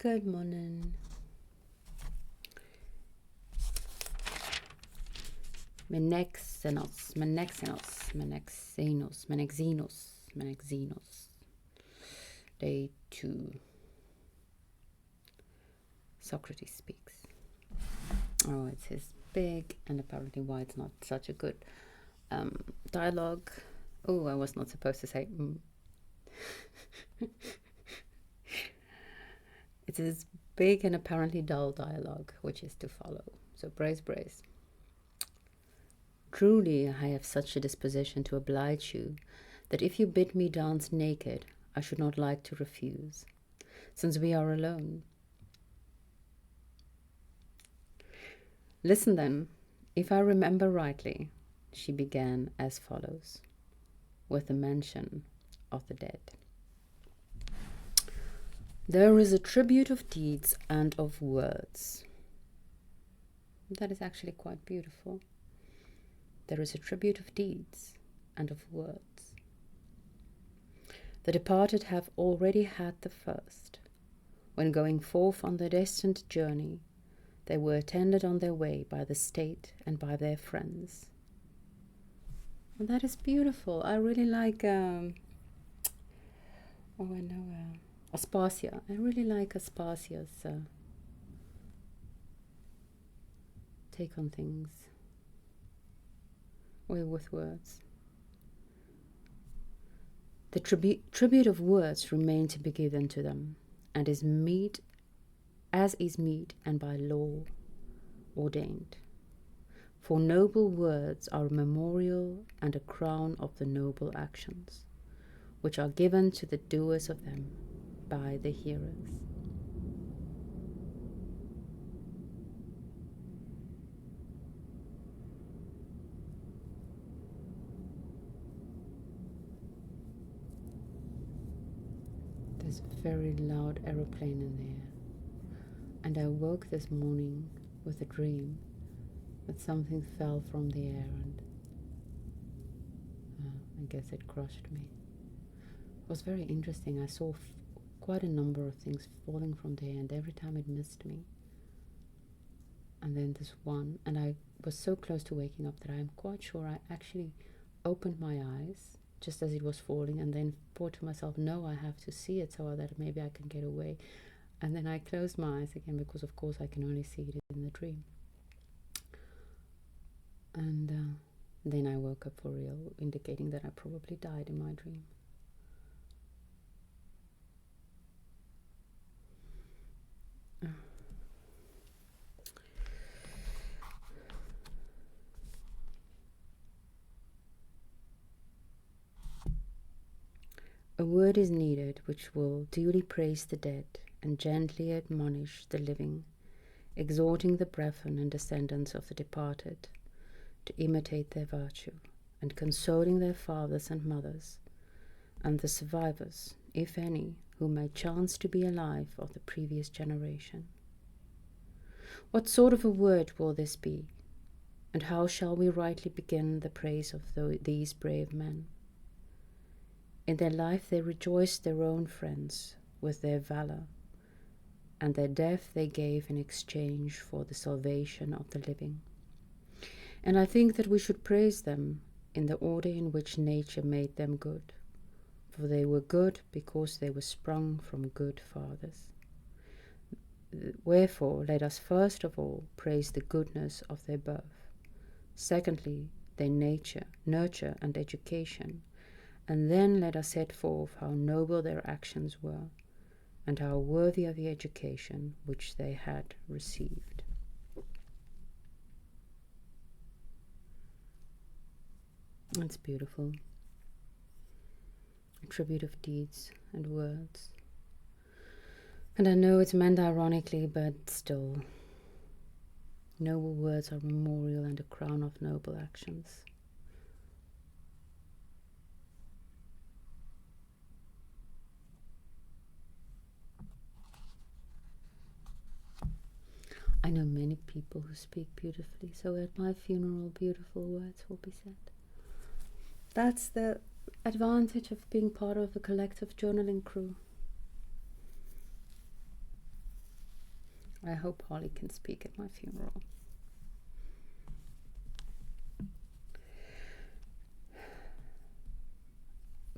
Good morning. Menexenus. Day 2. Socrates speaks. Oh, it's his big, and apparently why it's not such a good dialogue. Oh, I was not supposed to say It's his big and apparently dull dialogue, which is to follow. So brace. Truly, I have such a disposition to oblige you, that if you bid me dance naked, I should not like to refuse, since we are alone. Listen then, if I remember rightly, she began as follows, with the mention of the dead. There is a tribute of deeds and of words. That is actually quite beautiful. There is a tribute of deeds and of words. The departed have already had the first. When going forth on their destined journey, they were attended on their way by the state and by their friends. And that is beautiful. I really like Aspasia. I really like Aspasia's take on things with words. The tribute of words remain to be given to them, and is meet and by law ordained. For noble words are a memorial and a crown of the noble actions, which are given to the doers of them by the hearers. There's a very loud aeroplane in there, and I woke this morning with a dream that something fell from the air, and I guess it crushed me. It was very interesting. I saw quite a number of things falling from the air, and every time it missed me. And then this one, and I was so close to waking up that I'm quite sure I actually opened my eyes just as it was falling, and then thought to myself, no, I have to see it so that maybe I can get away. And then I closed my eyes again, because of course I can only see it in the dream. And then I woke up for real, indicating that I probably died in my dream. A word is needed which will duly praise the dead and gently admonish the living, exhorting the brethren and descendants of the departed to imitate their virtue, and consoling their fathers and mothers, and the survivors, if any, who may chance to be alive of the previous generation. What sort of a word will this be, and how shall we rightly begin the praise of these brave men? In their life they rejoiced their own friends with their valor, and their death they gave in exchange for the salvation of the living. And I think that we should praise them in the order in which nature made them good, for they were good because they were sprung from good fathers. Wherefore let us first of all praise the goodness of their birth, secondly their nurture and education, and then let us set forth how noble their actions were, and how worthy of the education which they had received. It's beautiful. A tribute of deeds and words. And I know it's meant ironically, but still, noble words are a memorial and a crown of noble actions. I know many people who speak beautifully, so at my funeral, beautiful words will be said. That's the advantage of being part of a collective journaling crew. I hope Holly can speak at my funeral.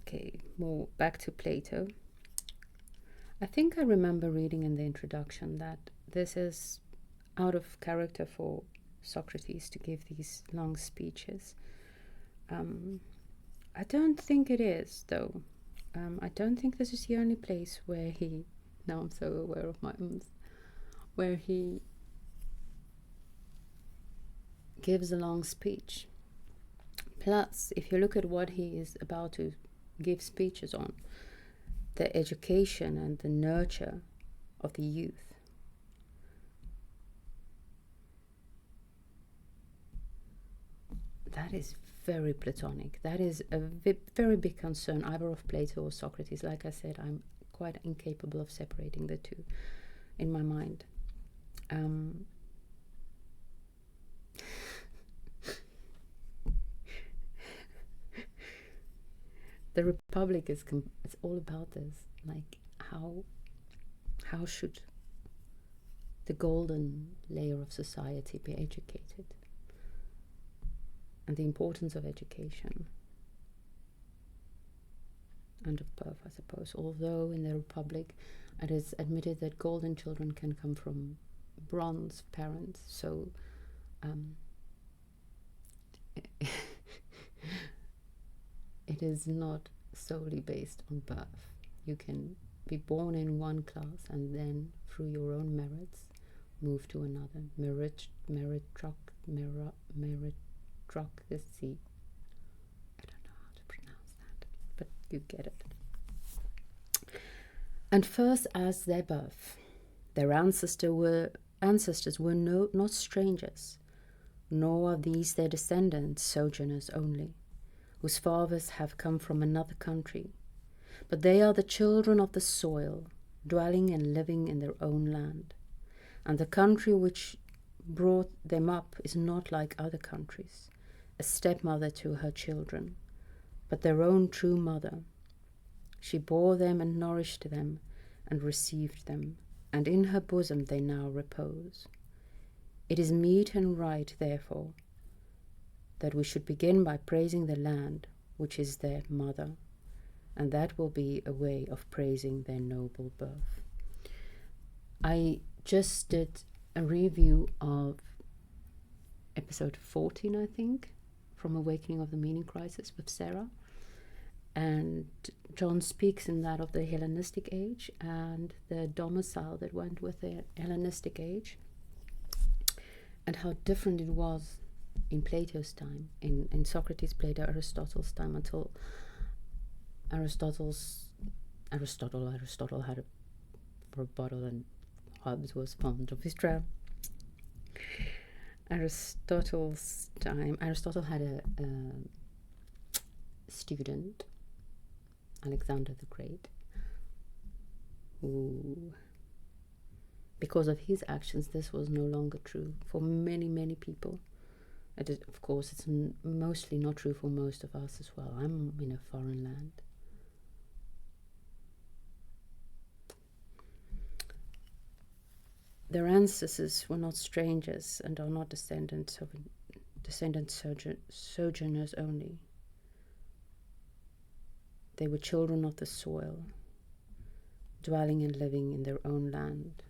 Okay, more back to Plato. I think I remember reading in the introduction that this is out of character for Socrates to give these long speeches. I don't think it is, though. I don't think this is the only place where he, now I'm so aware of my where he gives a long speech. Plus, if you look at what he is about to give speeches on, the education and the nurture of the youth, that is very Platonic. That is a very big concern, either of Plato or Socrates. Like I said, I'm quite incapable of separating the two in my mind. The Republic is it's all about this. Like how should the golden layer of society be educated? And the importance of education and of birth, I suppose. Although in the Republic it is admitted that golden children can come from bronze parents, so it is not solely based on birth. You can be born in one class and then, through your own merits, move to another. Meritocracy. I don't know how to pronounce that, but you get it. And first, as their birth, their ancestors were not strangers, nor are these their descendants sojourners only, whose fathers have come from another country, but they are the children of the soil, dwelling and living in their own land. And the country which brought them up is not like other countries, a stepmother to her children, but their own true mother. She bore them and nourished them and received them, and in her bosom they now repose. It is meet and right, therefore, that we should begin by praising the land which is their mother, and that will be a way of praising their noble birth. I just did a review of episode 14, I think, from Awakening of the Meaning Crisis with Sarah, and John speaks in that of the Hellenistic age and the domicile that went with the Hellenistic age, and how different it was in Plato's time, in Socrates, Plato, Aristotle's time, until Aristotle had a bottle and Hobbes was fond of his dram. Aristotle's time, Aristotle had a student, Alexander the Great, who, because of his actions, this was no longer true for many, many people. Of course, it's mostly not true for most of us as well. I'm in a foreign land. Their ancestors were not strangers and are not descendants sojourners only. They were children of the soil, dwelling and living in their own land.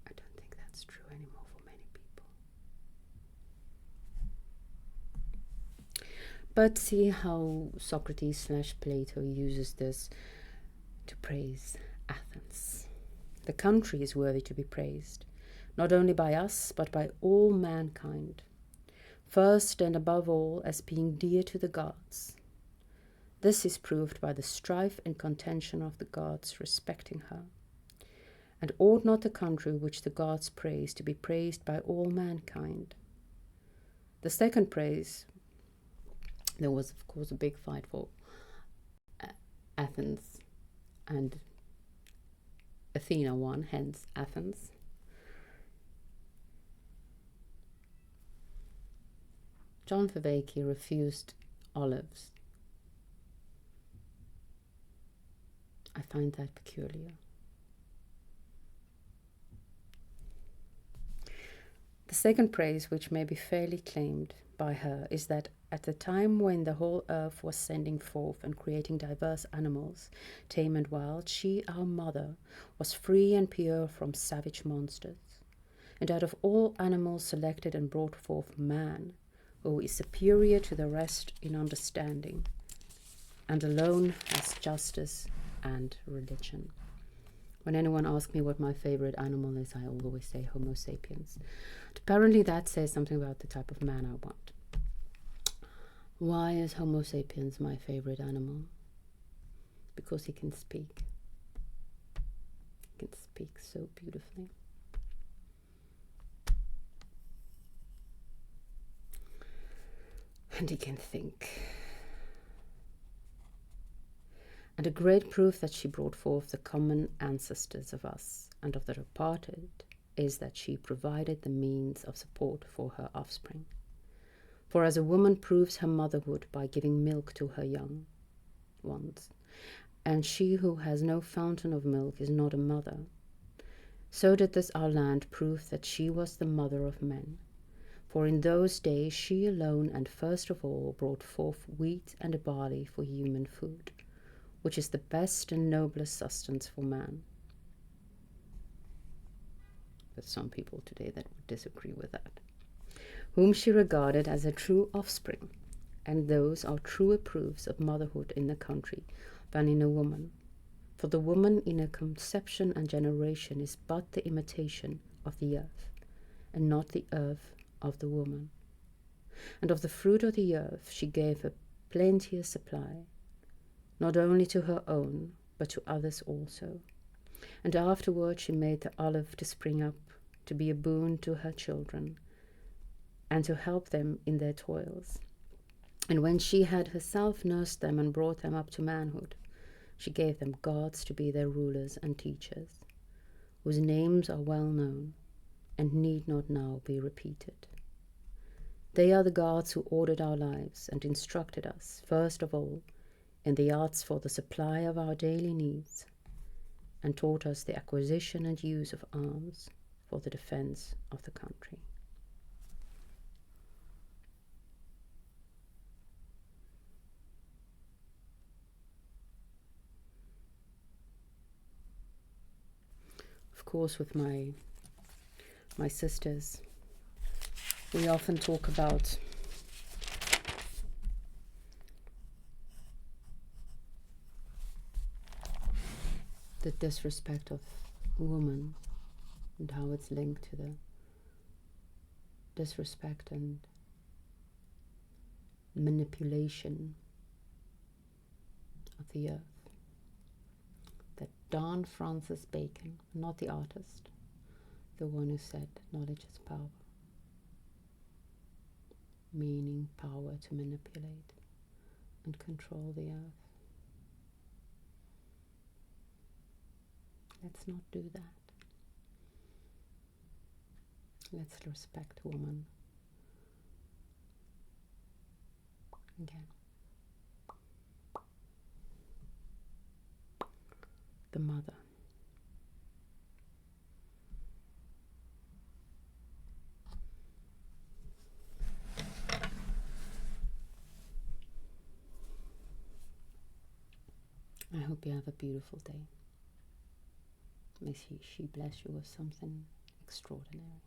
I don't think that's true anymore for many people. But see how Socrates/Plato uses this to praise Athens. The country is worthy to be praised, not only by us, but by all mankind. First and above all, as being dear to the gods. This is proved by the strife and contention of the gods respecting her. And ought not the country which the gods praise to be praised by all mankind? The second praise, there was of course a big fight for Athens, and Athena won, hence Athens. John Vervaeke refused olives. I find that peculiar. The second praise, which may be fairly claimed by her, is that at the time when the whole earth was sending forth and creating diverse animals, tame and wild, she, our mother, was free and pure from savage monsters. And out of all animals selected and brought forth man, who is superior to the rest in understanding, and alone has justice and religion. When anyone asks me what my favorite animal is, I always say Homo sapiens. And apparently that says something about the type of man I want. Why is Homo sapiens my favorite animal? Because he can speak. He can speak so beautifully. And he can think. And a great proof that she brought forth the common ancestors of us and of the departed is that she provided the means of support for her offspring. For as a woman proves her motherhood by giving milk to her young ones, and she who has no fountain of milk is not a mother, so did this our land prove that she was the mother of men. For in those days she alone and first of all brought forth wheat and barley for human food, which is the best and noblest sustenance for man. But some people today that would disagree with that. Whom she regarded as a true offspring, and those are truer proofs of motherhood in the country than in a woman. For the woman in her conception and generation is but the imitation of the earth, and not the earth of the woman. And of the fruit of the earth she gave a plenteous supply, not only to her own, but to others also. And afterward she made the olive to spring up, to be a boon to her children, and to help them in their toils. And when she had herself nursed them and brought them up to manhood, she gave them gods to be their rulers and teachers, whose names are well known, and need not now be repeated. They are the gods who ordered our lives and instructed us, first of all, in the arts for the supply of our daily needs, and taught us the acquisition and use of arms for the defense of the country. Of course, with my sisters, we often talk about the disrespect of woman and how it's linked to the disrespect and manipulation of the earth. That John Francis Bacon, not the artist, the one who said knowledge is power, meaning power to manipulate and control the earth. Let's not do that. Let's respect woman. Again. The mother. I hope you have a beautiful day. May she bless you with something extraordinary.